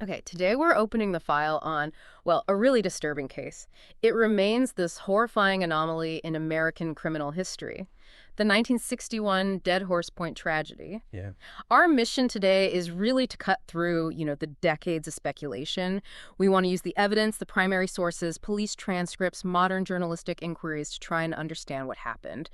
Okay, today we're opening the file on, well, a really disturbing case. It remains this horrifying anomaly in American criminal history, the 1961 Dead Horse Point tragedy. Yeah. Our mission today is really to cut through, the decades of speculation. We want to use the evidence, the primary sources, police transcripts, modern journalistic inquiries to try and understand what happened.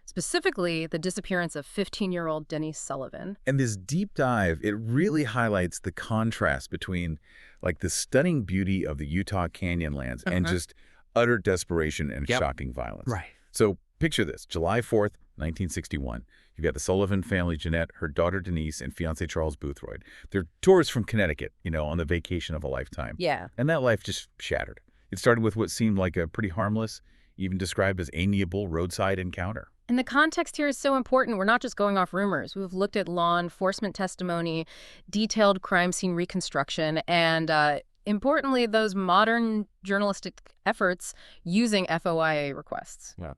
Specifically, the disappearance of 15-year-old Dennise Sullivan. And this deep dive, it really highlights the contrast between like the stunning beauty of the Utah Canyon lands and just utter desperation and shocking violence. Right. So picture this, July 4th, 1961. You've got the Sullivan family, Jeanette, her daughter Denise, and fiancé Charles Boothroyd. They're tourists from Connecticut, on the vacation of a lifetime. Yeah. And that life just shattered. It started with what seemed like a pretty harmless, even described as amiable roadside encounter. And the context here is so important. We're not just going off rumors. We've looked at law enforcement testimony, detailed crime scene reconstruction, and importantly, those modern journalistic efforts using FOIA requests. Yeah.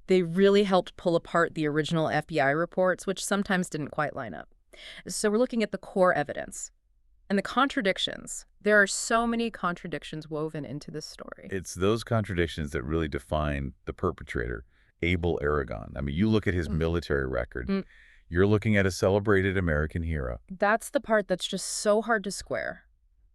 They really helped pull apart the original FBI reports, which sometimes didn't quite line up. So we're looking at the core evidence and the contradictions. There are so many contradictions woven into this story. It's those contradictions that really define the perpetrator, Abel Aragon. I mean, you look at his military record, you're looking at a celebrated American hero. That's the part that's just so hard to square.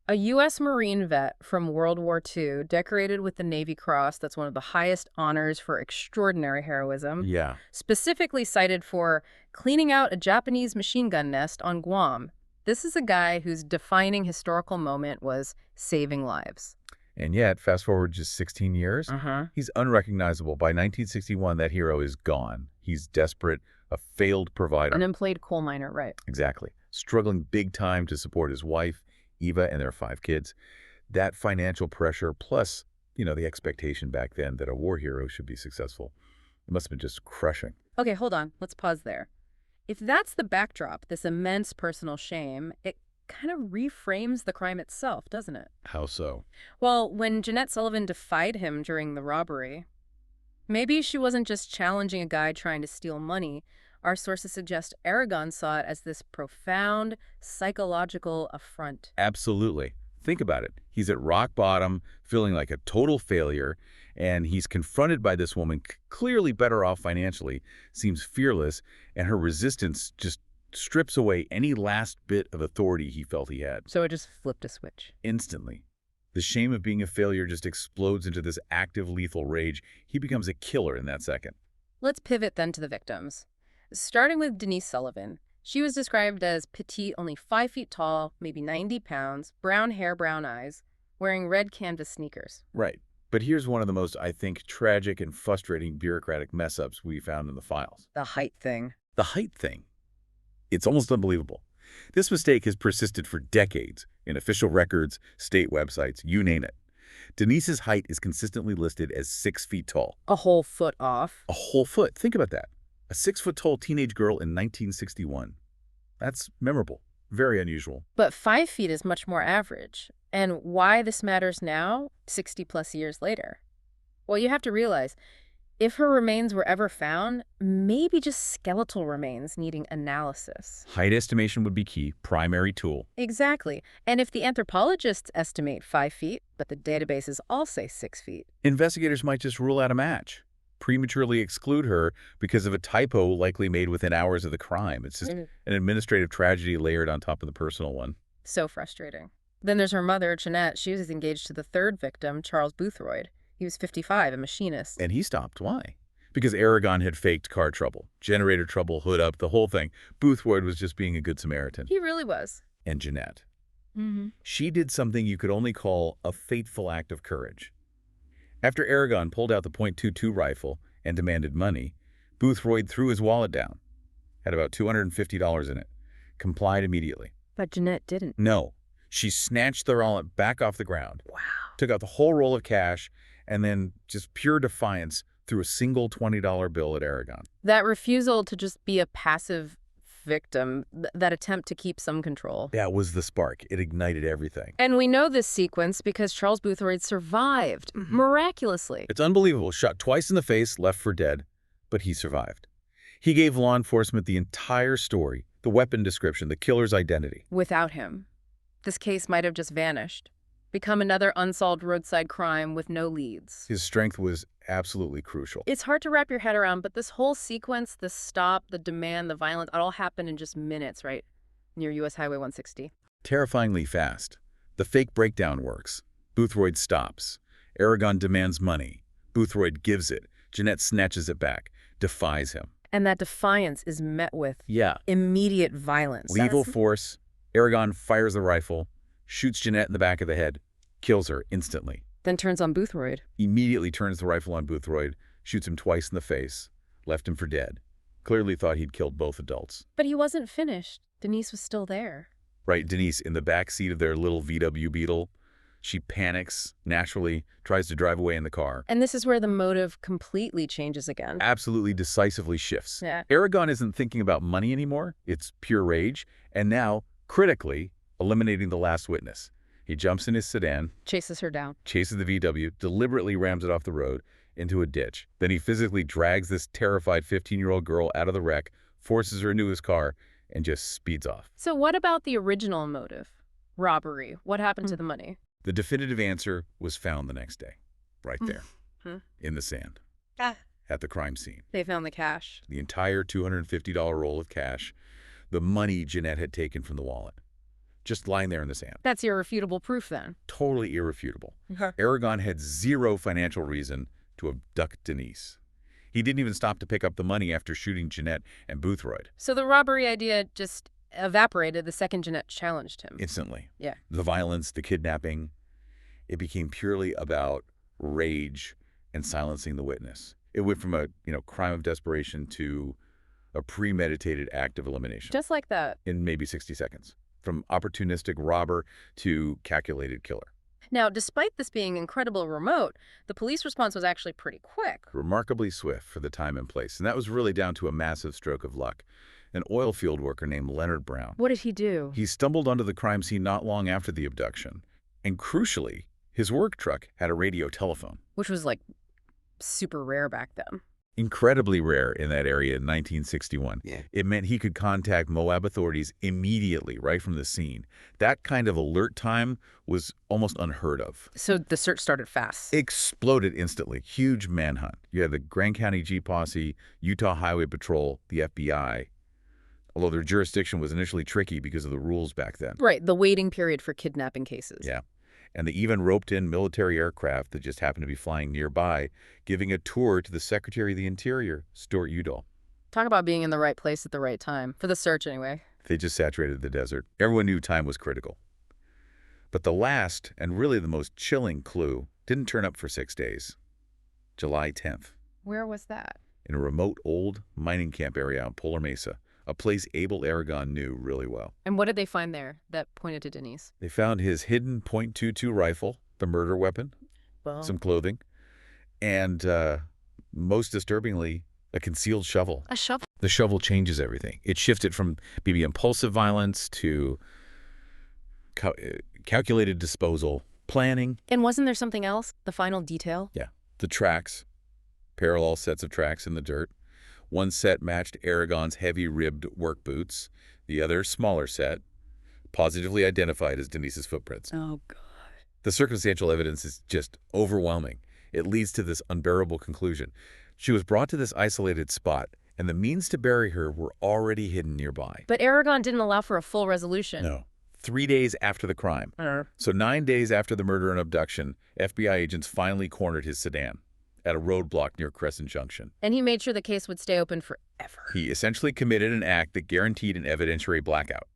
A U.S. Marine vet from World War II, decorated with the Navy Cross, that's one of the highest honors for extraordinary heroism. Yeah. Specifically cited for cleaning out a Japanese machine gun nest on Guam. This is a guy whose defining historical moment was saving lives. And yet, fast forward just 16 years, he's unrecognizable. By 1961, that hero is gone. He's desperate, a failed provider. An unemployed coal miner, right. Exactly. Struggling big time to support his wife, Eva, and their 5 kids. That financial pressure, plus, the expectation back then that a war hero should be successful, it must have been just crushing. Okay, hold on. Let's pause there. If that's the backdrop, this immense personal shame, it kind of reframes the crime itself, doesn't it? How so? Well, when Jeanette Sullivan defied him during the robbery, maybe she wasn't just challenging a guy trying to steal money. Our sources suggest Aragon saw it as this profound psychological affront. Absolutely. Think about it. He's at rock bottom, feeling like a total failure, and he's confronted by this woman, clearly better off financially, seems fearless, and her resistance just strips away any last bit of authority he felt he had. So it just flipped a switch. Instantly. The shame of being a failure just explodes into this active, lethal rage. He becomes a killer in that second. Let's pivot then to the victims. Starting with Dennise Sullivan. She was described as petite, only 5 feet tall, maybe 90 pounds, brown hair, brown eyes, wearing red canvas sneakers. Right. But here's one of the most, I think, tragic and frustrating bureaucratic mess-ups we found in the files. The height thing. The height thing. It's almost unbelievable. This mistake has persisted for decades in official records, state websites, you name it. Denise's height is consistently listed as 6 feet tall. A whole foot off. A whole foot. Think about that. A 6-foot-tall teenage girl in 1961. That's memorable. Very unusual. But 5 feet is much more average. And why this matters now, 60 plus years later? Well, you have to realize, if her remains were ever found, maybe just skeletal remains needing analysis. Height estimation would be key, primary tool. Exactly. And if the anthropologists estimate 5 feet, but the databases all say 6 feet. Investigators might just rule out a match, prematurely exclude her because of a typo likely made within hours of the crime. It's just an administrative tragedy layered on top of the personal one. So frustrating. Then there's her mother, Jeanette. She was engaged to the third victim, Charles Boothroyd. He was 55, a machinist. And he stopped. Why? Because Aragon had faked car trouble, generator trouble, hood up, the whole thing. Boothroyd was just being a good Samaritan. He really was. And Jeanette. She did something you could only call a fateful act of courage. After Aragon pulled out the .22 rifle and demanded money, Boothroyd threw his wallet down. Had about $250 in it. Complied immediately. But Jeanette didn't. No. She snatched the wallet back off the ground. Wow. Took out the whole roll of cash, and then, just pure defiance, threw a single $20 bill at Aragon. That refusal to just be a passive victim, that attempt to keep some control. That was the spark. It ignited everything. And we know this sequence because Charles Boothroyd survived, miraculously. It's unbelievable. Shot twice in the face, left for dead, but he survived. He gave law enforcement the entire story, the weapon description, the killer's identity. Without him, This case might have just vanished, become another unsolved roadside crime with no leads. His strength was absolutely crucial. It's hard to wrap your head around, but this whole sequence, the stop, the demand, the violence, it all happened in just minutes, right? Near U.S. Highway 160. Terrifyingly fast. The fake breakdown works. Boothroyd stops. Aragon demands money. Boothroyd gives it. Jeanette snatches it back, defies him. And that defiance is met with Yeah. immediate violence. Lethal force. Aragon fires the rifle, shoots Jeanette in the back of the head, kills her instantly. Then turns on Boothroyd. Immediately turns the rifle on Boothroyd, shoots him twice in the face, left him for dead. Clearly thought he'd killed both adults. But he wasn't finished. Denise was still there. Right, Denise, in the back seat of their little VW Beetle, she panics, naturally, tries to drive away in the car. And this is where the motive completely changes again. Absolutely decisively shifts. Yeah. Aragon isn't thinking about money anymore. It's pure rage. And now, critically, eliminating the last witness. He jumps in his sedan, Chases her down. chases the VW, deliberately rams it off the road into a ditch. Then he physically drags this terrified 15-year-old girl out of the wreck, forces her into his car, and just speeds off. So what about the original motive? Robbery. What happened to the money? The definitive answer was found the next day, right there, in the sand, at the crime scene. They found the cash. The entire $250 roll of cash, the money Jeanette had taken from the wallet, just lying there in the sand. That's irrefutable proof then. Totally irrefutable. Aragon had zero financial reason to abduct Denise. He didn't even stop to pick up the money after shooting Jeanette and Boothroyd. So the robbery idea just evaporated the second Jeanette challenged him. Instantly. Yeah. The violence, the kidnapping, it became purely about rage and silencing the witness. It went from a crime of desperation to a premeditated act of elimination. Just like that. In maybe 60 seconds. From opportunistic robber to calculated killer. Now, despite this being incredibly remote, the police response was actually pretty quick. Remarkably swift for the time and place. And that was really down to a massive stroke of luck. An oil field worker named Leonard Brown. What did he do? He stumbled onto the crime scene not long after the abduction. And crucially, his work truck had a radio telephone. Which was like super rare back then. Incredibly rare in that area in 1961. Yeah. It meant he could contact Moab authorities immediately, right from the scene. That kind of alert time was almost unheard of. So the search started fast. Exploded instantly. Huge manhunt. You had the Grand County G Posse, Utah Highway Patrol, the FBI. Although their jurisdiction was initially tricky because of the rules back then. Right, the waiting period for kidnapping cases. Yeah. And they even roped in military aircraft that just happened to be flying nearby, giving a tour to the Secretary of the Interior, Stuart Udall. Talk about being in the right place at the right time. For the search, anyway. They just saturated the desert. Everyone knew time was critical. But the last, and really the most chilling clue, didn't turn up for 6 days. July 10th. Where was that? In a remote old mining camp area on Polar Mesa, a place Abel Aragon knew really well. And what did they find there that pointed to Denise? They found his hidden .22 rifle, the murder weapon, Well, some clothing, and most disturbingly, a concealed shovel. a shovel. The shovel changes everything. It shifted from maybe impulsive violence to calculated disposal, planning. And wasn't there something else? The final detail? Yeah. The tracks, parallel sets of tracks in the dirt. One set matched Aragon's heavy-ribbed work boots. The other, smaller set, positively identified as Denise's footprints. Oh, God. The circumstantial evidence is just overwhelming. It leads to this unbearable conclusion. She was brought to this isolated spot, and the means to bury her were already hidden nearby. But Aragon didn't allow for a full resolution. No. 3 days after the crime. So 9 days after the murder and abduction, FBI agents finally cornered his sedan at a roadblock near Crescent Junction. And he made sure the case would stay open forever. He essentially committed an act that guaranteed an evidentiary blackout.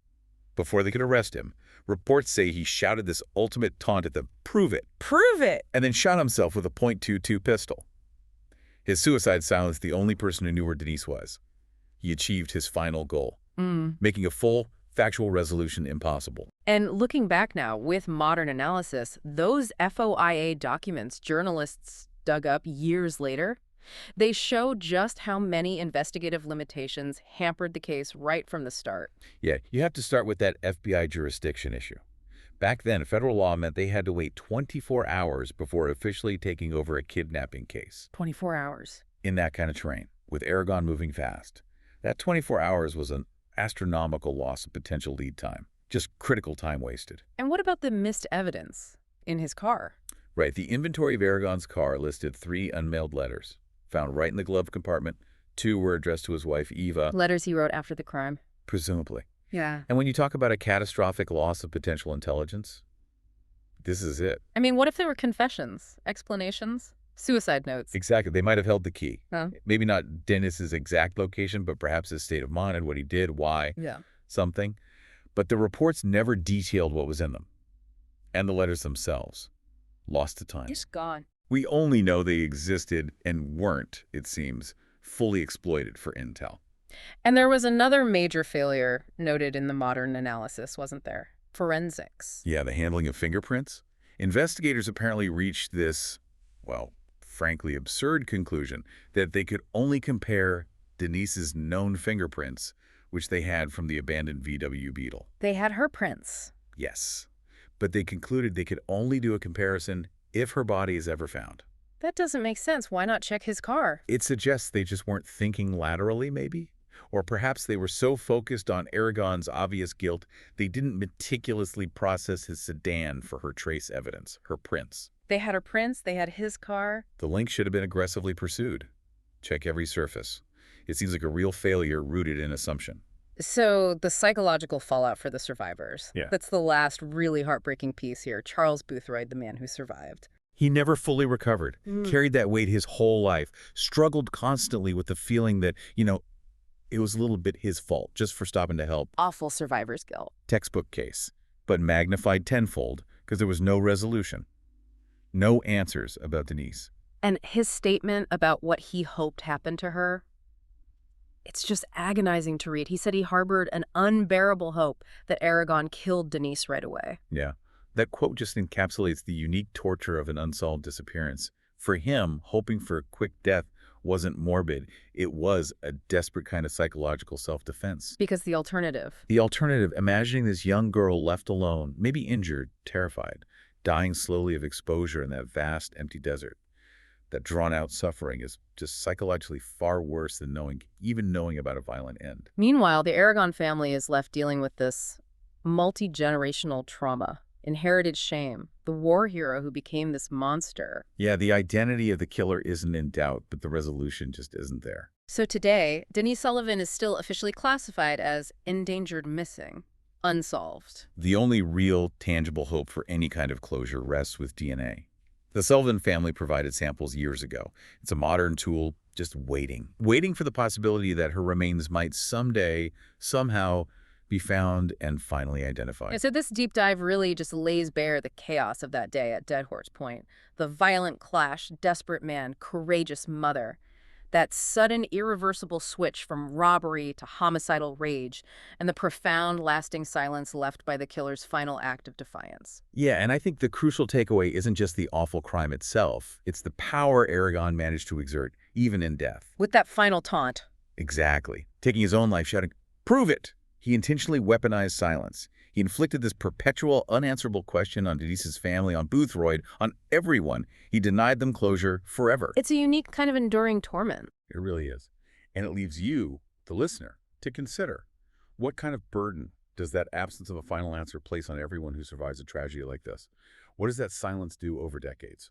Before they could arrest him, reports say he shouted this ultimate taunt at them, "Prove it," Prove it! and then shot himself with a .22 pistol. His suicide silenced the only person who knew where Denise was. He achieved his final goal, making a full, factual resolution impossible. And looking back now, with modern analysis, those FOIA documents journalists dug up years later, they show just how many investigative limitations hampered the case right from the start. Yeah, you have to start with that FBI jurisdiction issue. Back then, federal law meant they had to wait 24 hours before officially taking over a kidnapping case. 24 hours. In that kind of terrain, with Aragon moving fast. That 24 hours was an astronomical loss of potential lead time. Just critical time wasted. And what about the missed evidence in his car? Right, the inventory of Aragon's car listed 3 unmailed letters, found right in the glove compartment. 2 were addressed to his wife, Eva, Letters he wrote after the crime. presumably. Yeah. And when you talk about a catastrophic loss of potential intelligence, this is it. I mean, what if there were confessions, explanations, suicide notes? Exactly. They might have held the key. Huh? Maybe not Dennis's exact location, but perhaps his state of mind and what he did, why, Yeah. something. But the reports never detailed what was in them. And the letters themselves. Lost to time. It's gone. We only know they existed and weren't, it seems, fully exploited for intel. And there was another major failure noted in the modern analysis, wasn't there? Forensics. Yeah, the handling of fingerprints. Investigators apparently reached this, well, frankly absurd conclusion that they could only compare Denise's known fingerprints, which they had from the abandoned VW Beetle. They had her prints. Yes, but they concluded they could only do a comparison if her body is ever found. That doesn't make sense. Why not check his car? It suggests they just weren't thinking laterally, maybe? Or perhaps they were so focused on Aragon's obvious guilt, they didn't meticulously process his sedan for her trace evidence, her prints. They had her prints. They had his car. The link should have been aggressively pursued. Check every surface. It seems like a real failure rooted in assumption. So the psychological fallout for the survivors. Yeah. That's the last really heartbreaking piece here. Charles Boothroyd, the man who survived. He never fully recovered, carried that weight his whole life, struggled constantly with the feeling that, it was a little bit his fault just for stopping to help. Awful survivor's guilt. Textbook case, but magnified tenfold because there was no resolution. No answers about Denise. And his statement about what he hoped happened to her, it's just agonizing to read. He said he harbored an unbearable hope that Aragon killed Denise right away. Yeah. That quote just encapsulates the unique torture of an unsolved disappearance. For him, hoping for a quick death wasn't morbid. It was a desperate kind of psychological self-defense. Because the alternative. The alternative, imagining this young girl left alone, maybe injured, terrified, dying slowly of exposure in that vast, empty desert. That drawn-out suffering is just psychologically far worse than even knowing about a violent end. Meanwhile, the Aragon family is left dealing with this multi-generational trauma. Inherited shame, the war hero who became this monster. Yeah, the identity of the killer isn't in doubt, but the resolution just isn't there. So today, Dennise Sullivan is still officially classified as endangered missing, unsolved. The only real, tangible hope for any kind of closure rests with DNA. The Sullivan family provided samples years ago. It's a modern tool, just waiting for the possibility that her remains might someday, somehow, be found and finally identified. Yeah, so this deep dive really just lays bare the chaos of that day at Dead Horse Point. The violent clash, desperate man, courageous mother. That sudden, irreversible switch from robbery to homicidal rage, and the profound, lasting silence left by the killer's final act of defiance. Yeah, and I think the crucial takeaway isn't just the awful crime itself. It's the power Aragon managed to exert, even in death. With that final taunt. Exactly. Taking his own life, shouting, "Prove it!" He intentionally weaponized silence. He inflicted this perpetual, unanswerable question on Denise's family, on Boothroyd, on everyone. He denied them closure forever. It's a unique kind of enduring torment. It really is. And it leaves you, the listener, to consider what kind of burden does that absence of a final answer place on everyone who survives a tragedy like this? What does that silence do over decades?